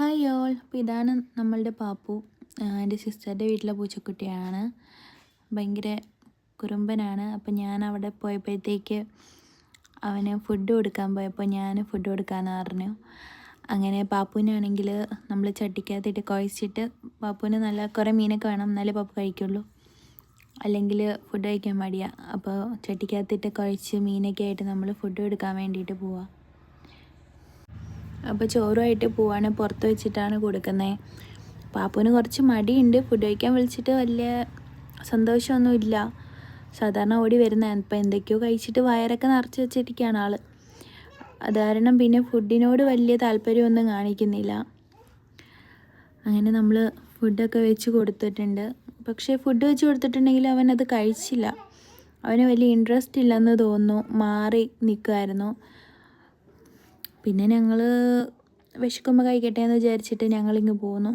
Hi all. അപ്പോൾ ഇതാണ് നമ്മളുടെ പാപ്പു. എൻ്റെ സിസ്റ്ററുടെ വീട്ടിലെ പൂച്ചക്കുട്ടിയാണ്. ഭയങ്കര കുറുമ്പനാണ്. അപ്പോൾ ഞാൻ അവിടെ പോയപ്പോഴത്തേക്ക് അവന് ഫുഡ് കൊടുക്കാൻ പോയപ്പോൾ ഞാൻ ഫുഡ് കൊടുക്കാമെന്ന് പറഞ്ഞു. അങ്ങനെ പാപ്പുവിനാണെങ്കിൽ നമ്മൾ ചട്ടിക്കകത്തിട്ട് കുഴച്ചിട്ട്, പാപ്പുവിന് നല്ല കുറേ മീനൊക്കെ വേണം, എന്നാലേ പാപ്പു കഴിക്കുള്ളൂ, അല്ലെങ്കിൽ ഫുഡ് കഴിക്കാൻ മടിയാണ്. അപ്പോൾ ചട്ടിക്കകത്തിട്ട് കുഴച്ച് മീനൊക്കെ ആയിട്ട് നമ്മൾ ഫുഡ് കൊടുക്കാൻ വേണ്ടിയിട്ട് പോവാം. അപ്പോൾ ചോറുമായിട്ട് പോവാണ്, പുറത്ത് വെച്ചിട്ടാണ് കൊടുക്കുന്നത്. പാപ്പുവിന് കുറച്ച് മടിയുണ്ട്, ഫുഡ് കഴിക്കാൻ വിളിച്ചിട്ട് വലിയ സന്തോഷമൊന്നുമില്ല. സാധാരണ ഓടി വരുന്നതാണ്. ഇപ്പോൾ എന്തൊക്കെയോ കഴിച്ചിട്ട് വയറൊക്കെ നിറച്ച് വെച്ചിരിക്കുകയാണ് ആൾ. അത് കാരണം പിന്നെ ഫുഡിനോട് വലിയ താല്പര്യമൊന്നും കാണിക്കുന്നില്ല. അങ്ങനെ നമ്മൾ ഫുഡൊക്കെ വെച്ച് കൊടുത്തിട്ടുണ്ട്. പക്ഷേ ഫുഡ് വെച്ച് കൊടുത്തിട്ടുണ്ടെങ്കിൽ അവനത് കഴിച്ചില്ല. അവന് വലിയ ഇൻട്രസ്റ്റ് ഇല്ലെന്ന് തോന്നുന്നു, മാറി നിൽക്കുമായിരുന്നു. പിന്നെ ഞങ്ങൾ വിശക്കുമ്പോൾ കഴിക്കട്ടെ എന്ന് വിചാരിച്ചിട്ട് ഞങ്ങളിങ്ങ് പോന്നു.